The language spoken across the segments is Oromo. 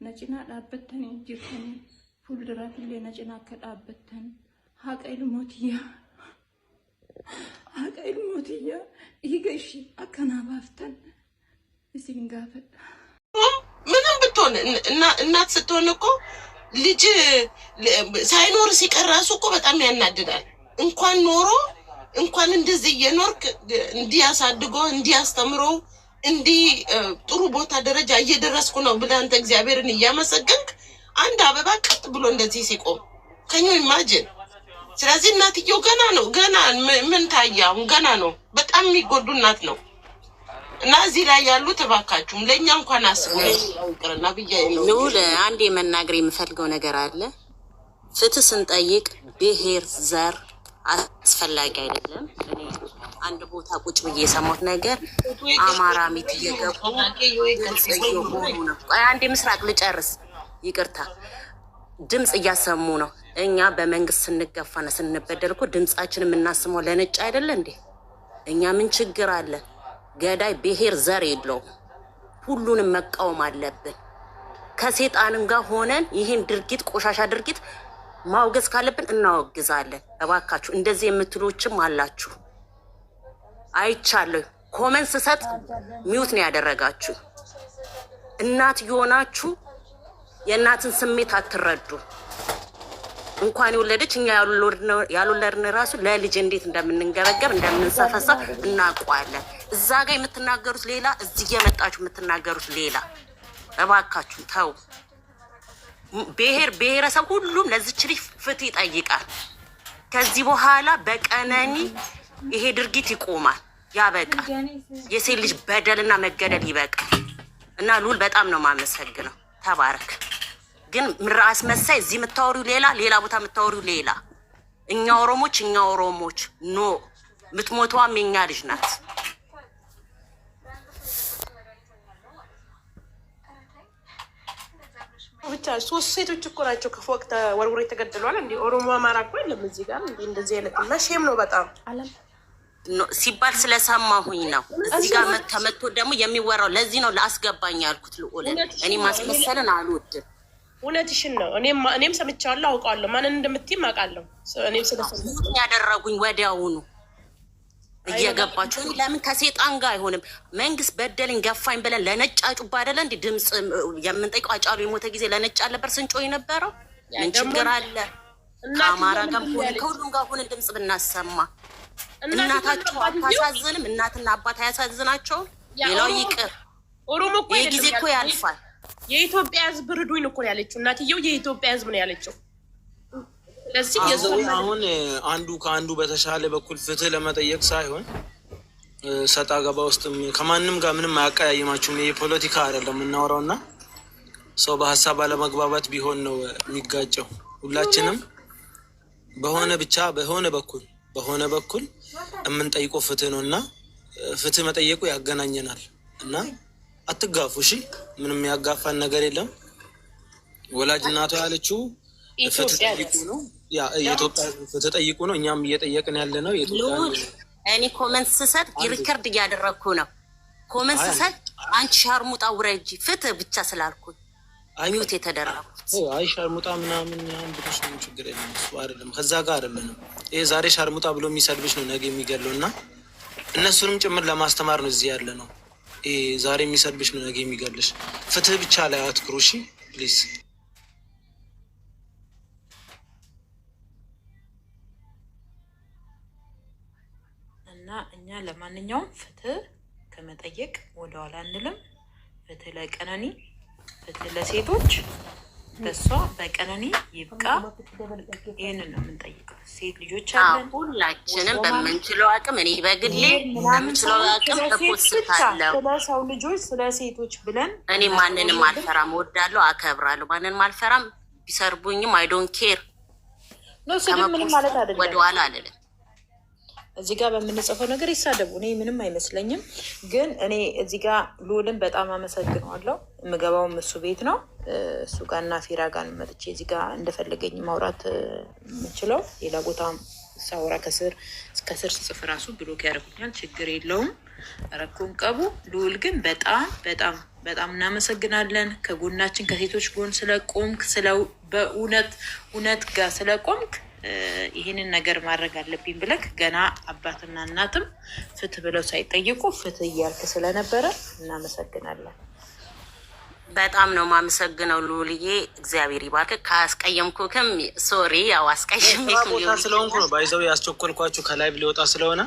نجنا لابتني جبتني فول درات اللي نجنا كلابتن هاك الموتية هاك الموتية يجيشي أكنا بافتن بسينجافل ምንም ብትሆን እናት ስትሆን እኮ ልጅ ሳይኖር ሲቀር ራሱ እኮ በጣም ያናድዳል። እንኳን ኖሮ እንኳን እንደዚህ እየኖርክ እንዲያሳድጎ እንዲያስተምሮ እንዲ ጥሩ ቦታ ደረጃ እየደረስኩ ነው ብለህ አንተ እግዚአብሔርን እያመሰገንክ አንድ አበባ ቀጥ ብሎ እንደዚህ ሲቆም ከኙ ኢማጂን። ስለዚህ እናትየው ገና ምን ታያው ገና ነው። በጣም የሚጎዱ እናት ነው። እና እዚህ ላይ ያሉት እባካችሁም ለኛ እንኳን አስቡ ይቅርና ብዬ ነው። ልዑል አንዴ መናገር የምፈልገው ነገር አለ። ፍትህ ስንጠይቅ ብሔር ዘር አስፈላጊ አይደለም። እኔ አንድ ቦታ ቁጭ ብዬ የሰማሁት ነገር አማራ ሚት እየገቡ እየሆኑ ነው። አንዴ ምስራቅ ልጨርስ፣ ይቅርታ ድምፅ እያሰሙ ነው። እኛ በመንግስት ስንገፋና ስንበደል እኮ ድምፃችን የምናስመው ለነጭ አይደለ እንዴ? እኛ ምን ችግር አለ? ገዳይ ብሔር ዘር የለውም። ሁሉንም መቃወም አለብን። ከሴጣንም ጋር ሆነን ይህን ድርጊት ቆሻሻ ድርጊት ማውገዝ ካለብን እናወግዛለን። እባካችሁ እንደዚህ የምትሉችም አላችሁ። አይቻለሁ። ኮመንት ስሰጥ ሚውት ነው ያደረጋችሁ። እናት የሆናችሁ የእናትን ስሜት አትረዱ። እንኳን የወለደች እኛ ያልወለድን ራሱ ለልጅ እንዴት እንደምንንገበገብ እንደምንሰፈሰፍ እናውቀዋለን። እዛ ጋር የምትናገሩት ሌላ፣ እዚህ የመጣችሁ የምትናገሩት ሌላ። እባካችሁ ተው። ብሔረሰብ ሁሉም ለዚች ልጅ ፍትህ ይጠይቃል። ከዚህ በኋላ በቀነኒ ይሄ ድርጊት ይቆማል፣ ያበቃል። የሴት ልጅ በደልና መገደል ይበቃል። እና ልዑል በጣም ነው የማመሰግነው። ተባረክ። ግን ምራስ መሳይ እዚህ የምታወሪው ሌላ ቦታ የምታወሪው ሌላ። እኛ ኦሮሞች ኖ ምትሞቷም የኛ ልጅ ናት። ብቻ ሶስት ሴቶች እኮ ናቸው ከፎቅ ተወርውረው የተገደሏል። እንዴ ኦሮሞ አማራ እኮ የለም እዚህ ጋር። እንዴ እንደዚህ አይነት መቼም ነው በጣም ሲባል ስለሰማሁኝ ነው። እዚህ ጋር ተመቶ ደግሞ የሚወራው ለዚህ ነው ላስገባኝ ያልኩት። ልዑል እኔ ማስመሰልን አልወድም። እውነትሽን ነው። እኔም ሰምቻለሁ፣ አውቃለሁ። ማንን እንደምትይም አውቃለሁ። እኔም ስለሰማሁ ያደረጉኝ ወዲያውኑ እየገባችሁ ለምን ከሴጣን ጋር አይሆንም? መንግስት በደልኝ ገፋኝ ብለን ለነጫጩባ አይደለ እንዴ ድምጽ የምንጠይቀው? አጫሉ የሞተ ጊዜ ለነጭ አልነበር ስንጮህ የነበረው? ምን ችግር አለ? ከአማራ ጋር ሆነ ከሁሉም ጋር ሆነ ድምጽ ብናሰማ። እናታቸው አታሳዝንም? እናትና አባት አያሳዝናቸውም? ሌላው ይቅር፣ ኦሮሞ እኮ ይሄ ጊዜ እኮ ያልፋል። የኢትዮጵያ ህዝብ ርዱኝ እኮ ነው ያለችው እናትየው። የኢትዮጵያ ህዝብ ነው ያለችው። ለዚህ አሁን አንዱ ከአንዱ በተሻለ በኩል ፍትህ ለመጠየቅ ሳይሆን ሰጣ ገባ ውስጥም ከማንም ጋር ምንም አያቀያይማችሁም። የፖለቲካ አይደለም የምናወራው እና ሰው በሀሳብ አለመግባባት ቢሆን ነው የሚጋጨው። ሁላችንም በሆነ በኩል የምንጠይቀው ፍትህ ነው እና ፍትህ መጠየቁ ያገናኘናል እና አትጋፉ። እሺ ምንም ያጋፋን ነገር የለም። ወላጅ እናቷ ያለችው ፍትህ ጠይቁ ነው። የኢትዮጵያ ፍትህ ጠይቁ ነው። እኛም እየጠየቅን ያለ ነው። እኔ ኮመንት ስሰጥ ሪከርድ እያደረግኩ ነው። ኮመንት ስሰጥ አንቺ ሻርሙጣ ውረጂ ፍትህ ብቻ ስላልኩኝ ሚውት የተደረጉት። አይ ሻርሙጣ ምናምን ብለሽ ነው ችግር የለም። እሱ አይደለም ከዛ ጋር አይደለም። ይሄ ዛሬ ሻርሙጣ ብሎ የሚሰድብሽ ነው ነገ የሚገለው እና እነሱንም ጭምር ለማስተማር ነው እዚህ ያለ ነው። ይሄ ዛሬ የሚሰድብሽ ነው ነገ የሚገልሽ። ፍትህ ብቻ ላይ አትኩሩ እሺ ፕሊዝ። እና እኛ ለማንኛውም ፍትህ ከመጠየቅ ወደኋላ አንልም። ፍትህ ለቀነኒ፣ ፍትህ ለሴቶች፣ በሷ በቀነኒ ይብቃ። ይህንን ነው የምንጠይቀው። ሴት ልጆች አለን። ሁላችንም በምንችለው አቅም እኔ በግሌ በምንችለው አቅም ተፖስታለሁ። ስለ ሰው ልጆች ስለ ሴቶች ብለን እኔ ማንንም አልፈራም፣ እወዳለሁ፣ አከብራለሁ። ማንንም አልፈራም። ቢሰርቡኝም አይ ዶንት ኬር። ምንም ማለት አይደለም፣ ወደኋላ አልልም። እዚህ ጋር በምንጽፈው ነገር ይሳደቡ፣ እኔ ምንም አይመስለኝም። ግን እኔ እዚህ ጋር ልዑልን በጣም አመሰግነዋለሁ። የምገባውም እሱ ቤት ነው። እሱ ጋር እና ፊራ ጋር መጥቼ እዚህ ጋር እንደፈለገኝ ማውራት የምችለው። ሌላ ቦታ ሳውራ ከስር ስጽፍ ራሱ ብሎክ ያደርጉኛል። ችግር የለውም። ረኩን ቀቡ። ልዑል ግን በጣም በጣም በጣም እናመሰግናለን። ከጎናችን ከሴቶች ጎን ስለቆምክ በእውነት ጋር ስለቆምክ ይህንን ነገር ማድረግ አለብኝ ብለክ ገና አባትና እናትም ፍትህ ብለው ሳይጠይቁ ፍትህ እያልክ ስለነበረ እናመሰግናለን። በጣም ነው ማመሰግነው ሉልዬ፣ እግዚአብሔር ይባርክ። ካስቀየምኩክም ሶሪ፣ ያው አስቀየምኩ ስለሆንኩ ነው ባይዘው ያስቸኮልኳችሁ ከላይ ሊወጣ ስለሆነ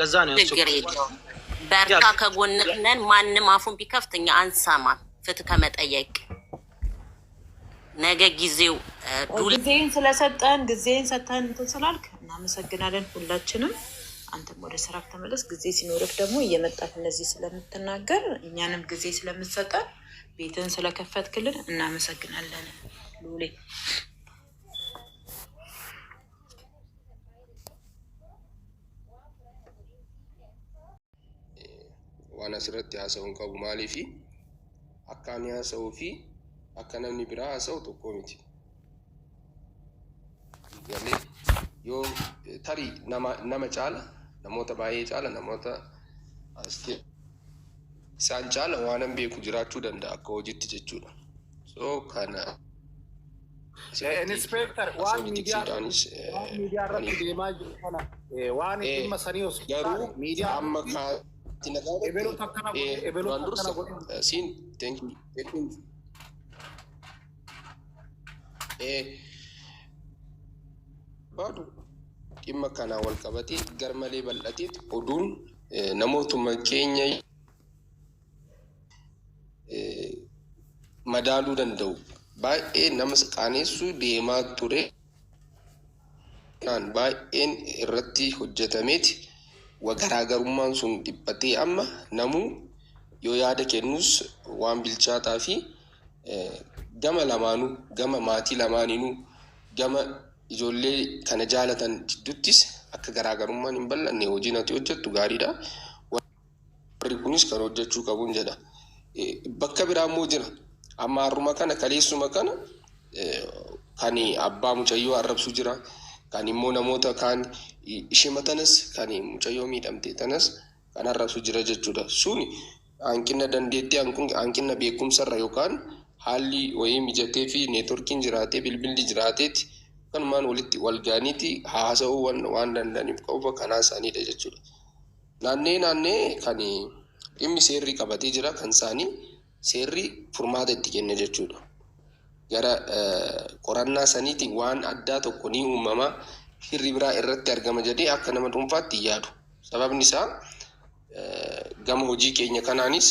ለዛ ነው ያስቸኮልኩ። በርታ፣ ከጎንህ ነን። ማንም አፉን ቢከፍት እኛ አንሰማም። ፍትህ ከመጠየቅ ነገ ጊዜው ጊዜን ሰጥተን እንትን ስላልክ እናመሰግናለን ሁላችንም። አንተም ወደ ስራ ተመለስ። ጊዜ ሲኖርክ ደግሞ እየመጣት እነዚህ ስለምትናገር እኛንም ጊዜ ስለምትሰጠን ቤትን ስለከፈትክልን እናመሰግናለን ሉሌ። ዋና ስረት ያሰውን ቀቡ ማሊፊ አካኒያ ሰውፊ አካናኒ ብራ ሰው ተቆሚቲ ያለ ዮ ታሪ ናማ ጫላ ናሞታ ባዬ ጫላ ናሞታ አስቲ ሳንጫላ ዋናም ቤኩ ጅራችሁ ደንዳ ኮጂት ጀቹዳ ሶ ካና ኢንስፔክተር ዋን ሚዲያ ራቲ ዴማጅ ካና ዋን ኢንመሰሪዮስ ሚዲያ አመካ ኤቤሎ ተከና ሲን ቴንክ ዩ baadu dhimma kanaa wal qabatee garmalee bal'ateeti oduun namootuma keenya madaaluu danda'u baay'ee nama qaaneessuu deemaa ture baay'een irratti hojjetameeti garaagarummaan sun dhiphatee amma namuu yoo yaada kennus waan bilchaataa fi gama lamaanuu gama maatii lamaaniinuu gama ijoollee kana jaalatan jidduttis akka garaagarummaan hin bal'anne hojiin ati hojjettu gaariidha. Warri kunis kan hojjechuu qabuun jedha. Bakka biraa immoo jira. Amma har'uma kana kaleessuma kana kan abbaa mucayyoo arrabsu jira. Kan immoo namoota kaan ishimatanas kan mucayyoo miidhamte tanas kan arrabsu jira jechuudha. Suni hanqina dandeettii hanqina beekumsarra yookaan haalli wayii mijatee fi neetworkiin jiraatee bilbilli jiraateeti kanumaan walitti wal gaaniiti haasa'uu waan danda'aniif qofa kanaa isaaniidha jechuudha. Naannee kan dhimmi seerri qabatee jira kan isaanii seerri furmaata itti kenne jechuudha. Gara qorannaa saniitiin waan addaa tokko ni uumama hirri biraa irratti argama jedhee akka nama dhuunfaatti yaadu. Sababni isaa gama hojii keenya kanaanis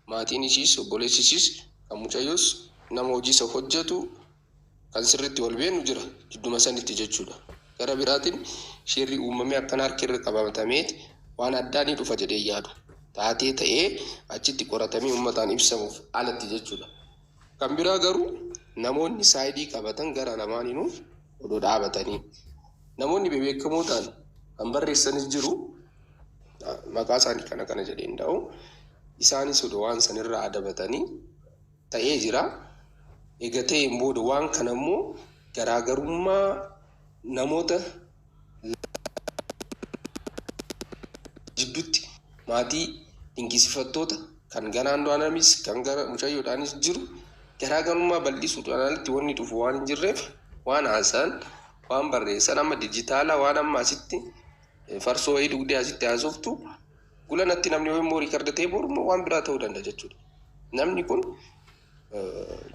maatiin isiis obboleessi isiis kan mucayyoos nama hojii isa hojjetu kan sirriitti wal beenu jira jidduma sanitti jechuudha. Gara biraatiin shirri uumamee akkan harkirra qabatameeti waan addaa ni dhufa jedhee yaadu. Taatee ta'ee achitti qoratamee uummataan ibsamuuf alatti jechuudha. Kan biraa garuu namoonni saayidii qabatan gara lamaaniinuu odoo dhaabatanii namoonni beekamoo ta'an kan barreessanis jiru maqaa isaanii kana jedhee hin ta'u isaanis odoo waan sanirraa adabatanii ta'ee jira. Eegatee hin booda waan kana immoo garaagarummaa namoota jidduutti maatii dinqisiifattoota kan ganaan du'anamis kan gara mucayyoodhaanis jiru garaagarummaa bal'isuudhaan alatti wanni dhufu waan hin jirreef waan haasa'an waan barreessan amma dijitaalaa waan amma asitti farsoo wayii dugdee asitti haasoftu gulanatti namni yoo immoo riikardatee boru waan biraa ta'uu danda'a jechuudha. Namni kun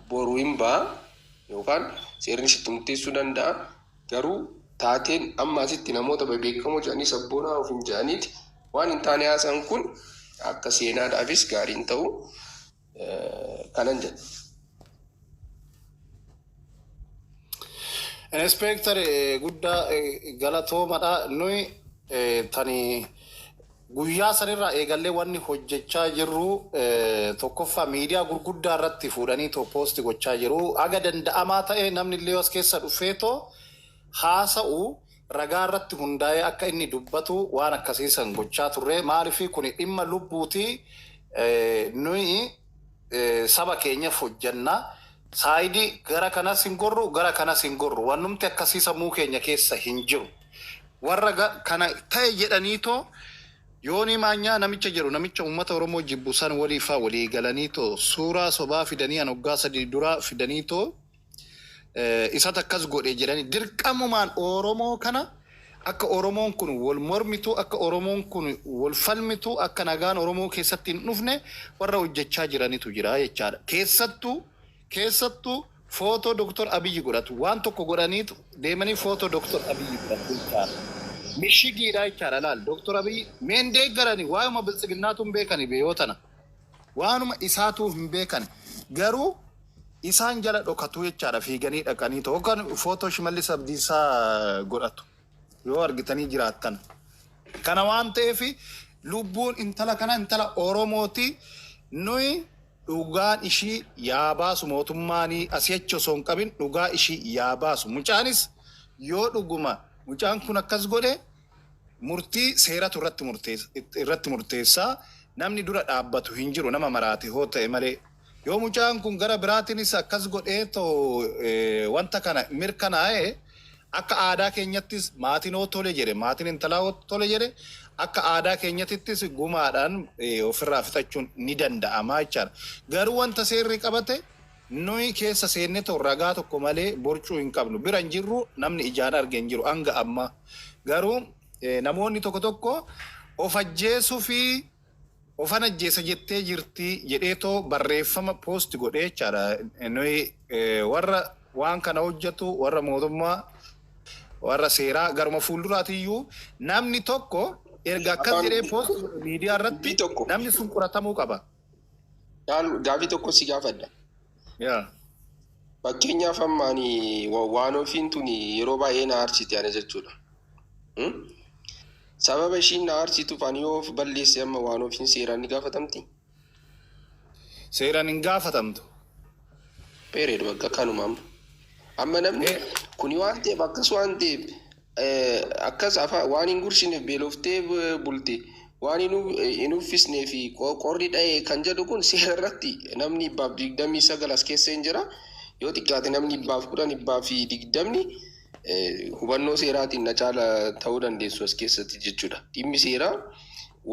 boruu hin ba'a yookaan seerri sitti murteessuu danda'a. Garuu taateen amma asitti namoota beekamoo jedhanii sabboonaa of hin jedhaniiti waan hin taane haasa'an kun akka seenaadhaafis gaarii hin ta'u kanan jedha. Inspektar guddaa galatoomadha. Nuyi tani guyyaa sanirraa eegallee wanni hojjechaa jirru tokkoffaa miidiyaa gurguddaa irratti fuudhanii poosti gochaa jiru. Aga danda'amaa ta'e namni illee as keessa dhufeetoo haasa'u ragaa irratti hundaa'ee akka inni dubbatu waan akkasiisan gochaa turre. Maaliif kun dhimma lubbuuti. Nuyi saba keenyaaf hojjanna. Saayidii gara kanas hin gorru gara kanas hin gorru wannumti akkasii sammuu keenya keessa hin jiru. Warra kana ta'e jedhaniitoo Yoonii Maanyaa namicha jedhu namicha uummata Oromoo jibbu san waliifaa walii galaniitoo suuraa sobaa fidanii hoggaa sadii dura fidaniitoo isat akkas godhe jedhanii dirqamumaan Oromoo kana akka Oromoon kun wal mormitu akka Oromoon kun wal falmitu akka nagaan Oromoo keessatti hin dhufne warra hojjechaa jiranitu jira jechaadha. Keessattuu footoo Dr. Abiyyi godhatu waan tokko godhaniitu deemanii footoo Dr. Abiyyi godhatu jechaadha. Mishigiidha jechaadha laal Dr. Abiyyi meendee garanii waanuma biltsiginnaatu hin beekani beeyotana waanuma isaatu hin beekani garuu isaan jala dhokatu jechaadha fiiganii dhaqanii tokkan footoo Shimallis Abdiisaa godhatu. Yoo argitanii jiraattan kana waan ta'eef lubbuun intala kana intala Oromooti nuyi dhugaan ishii yaa baasu mootummaanii asii achi osoo hin qabin dhugaa ishii yaa baasu mucaanis yoo dhuguma mucaan kun akkas godhe murtii seeratu irratti murteessaa namni dura dhaabbatu hin jiru nama maraate hoo ta'e malee yoo mucaan kun gara biraatiinis akkas godhee wanta kana mirkanaa'e akka aadaa keenyattis maatiin tole jedhe maatiin intalaa tole jedhe akka aadaa keenyattis gumaadhaan ofirraa fixachuun ni danda'ama jechaadha. Garuu wanta seerri qabate nuyi keessa seenne ragaa tokko malee borcuu hin qabnu bira hin jirru namni ijaan arge hin jiru hanga amma garuu namoonni tokko of ajjeesuu fi ofan ajjeesa jettee jirti jedheetoo barreeffama poosti godhee jechaadha. Nuyi warra waan kana hojjetu warra mootummaa warra seeraa garuma fuulduraatiyyuu namni tokko erga akkas jedhee poost miidiyaa irratti namni sun qoratamuu qaba. Gaafii tokko si gaafadha. Fakkeenyaaf ammaani waan ofiin tun yeroo baay'ee na aarsiti ana jechuudha. Sababa ishiin na aarsituuf ani yoo balleesse amma waan ofiin seeraan ni gaafatamti? Seeraan hin gaafatamtu. Peereedu bakka kanuma amma namni kuni waan ta'eef akkas waan ta'eef akkas waan hin gurshineef beeloftee bulte waan hin uffisnee fi qorri dha'ee kan jedhu kun seera irratti namni 29 as keessa hin jira yoo xiqqaate namni 10 fi 20 hubannoo seeraatiin na caala ta'uu dandeessu as keessatti jechuudha. Dhimmi seeraa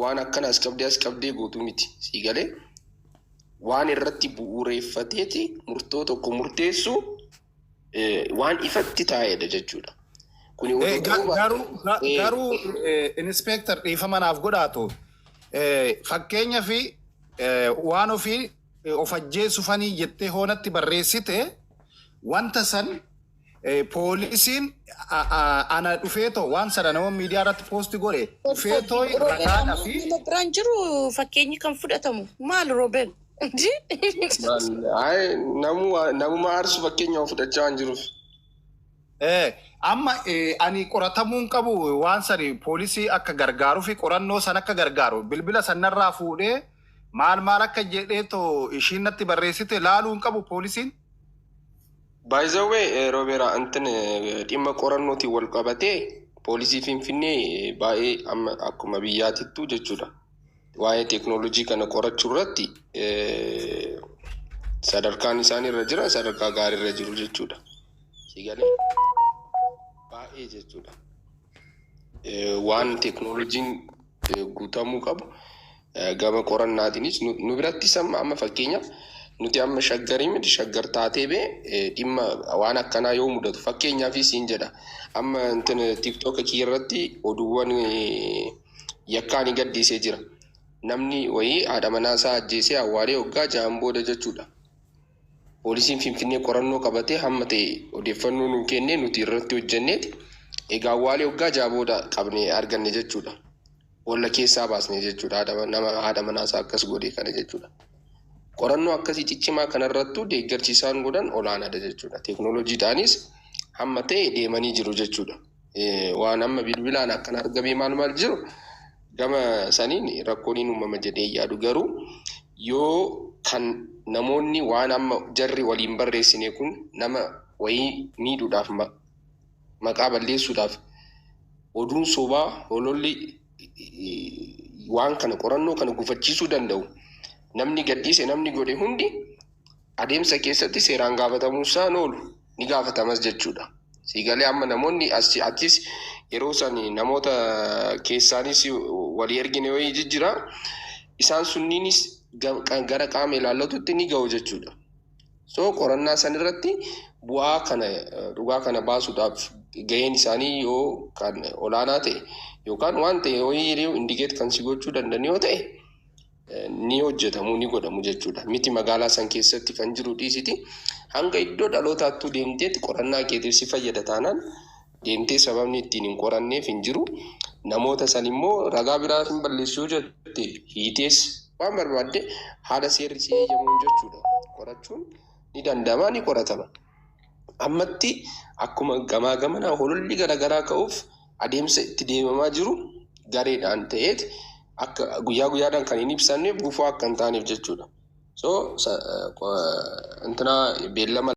waan akkana as qabdee gootu miti sii galee waan irratti bu'uureeffateeti murtoo tokko murteessu waan ifatti taa'edha jechuudha. Garuu inspektar dhiifama naaf godhaatu fakkeenya fi waan ofii of ajjeesufanii jettee hoonatti barreessite wanta san poolisiin ana dhufeetoo waan sana nama miidiyaa irratti poosti godhe dhufeetoo ragaadha fi biraan jiru fakkeenyi kan fudhatamu maal Roobeen? Namuma aarsu fakkeenya fudhachaa waan jiruuf. Amma ani qoratamuun qabu waan sani poolisii akka gargaaruu fi qorannoo san akka gargaaru bilbila sanarraa fuudhee maal akka jedheetoo ishiin natti barreessite laaluun qabu poolisiin. By the way, Robeera antin dhimma qorannootiin wal qabatee poolisii Finfinnee baay'ee amma akkuma biyyaatittuu jechuudha. Waa'ee teeknooloojii kana qorachuu irratti sadarkaan isaanii irra jira sadarkaa gaarii irra jiru jechuudha. Sigalee baay'ee jechuudha. Waan teeknooloojiin guutamuu qabu gama qorannaatiinis nu birattis amma fakkeenyaaf nuti amma shaggarii miti shaggar taatee bee dhimma waan akkanaa yoo mudatu fakkeenyaaf siin jedha amma TikTok irratti oduuwwan yakkaanii gaddisee jira. Namni wayii haadha manaa isaa ajjeesee awwaalee waggaa 6 booda jechuudha. Poolisiin Finfinnee qorannoo qabatee hamma ta'e odeeffannoo nuu kennee nuti irratti hojjenneeti egaa awwaalee waggaa 6 booda qabnee arganne jechuudha. Walla keessaa baasne jechuudha haadha manaa isaa akkas godhee kana jechuudha. Qorannoo akkasii ciccimaa kanarrattuu deeggarsiisaan godhan olaanaadha jechuudha. Teeknooloojiidhaanis hamma ta'e deemanii jiru jechuudha. Waan amma bilbilaan akkana argamee maal jiru gama saniin rakkooniin uumama jedhee yaadu garuu yoo kan namoonni waan amma jarri waliin barreessine kun nama wayii miidhuudhaaf maqaa balleessuudhaaf oduun sobaa hololli waan kana qorannoo kana gufachiisuu danda'u. Namni gadhiise namni godhe hundi adeemsa keessatti seeraan gaafatamuusaa oolu ni gaafatamas jechuudha. Siigalee amma namoonni achis yeroo sani namoota keessaanis walii ergine wayii jijjira isaan sunniinis gara qaama ilaallatutti ni ga'u jechuudha. So qorannaa san irratti bu'aa kana dhugaa kana baasuudhaaf gaheen isaanii yoo kan olaanaa ta'e yookaan waan ta'e wayii indikeet kan si gochuu danda'an yoo ta'e ni hojjetamu ni godhamu jechuudha. Miti magaalaa san keessatti kan jiru dhiisiti hanga iddoo dhalootaattuu deemteetti qorannaa keetiif si fayyada taanaan deemtee sababni ittiin hin qoranneef hin jiru. Namoota san immoo ragaa biraa hin balleessuu jette hiitees waan barbaadde haala seerri si eeyyamuun jechuudha. Qorachuun ni danda'ama ni qoratama. Ammatti akkuma gamaa gamanaa hololli garaagaraa ka'uuf adeemsa itti deemamaa jiru gareedhaan ta'eet akka guyyaa guyyaadhaan kan hin ibsanne gufuu akka hin taaneef jechuudha. So intina beellama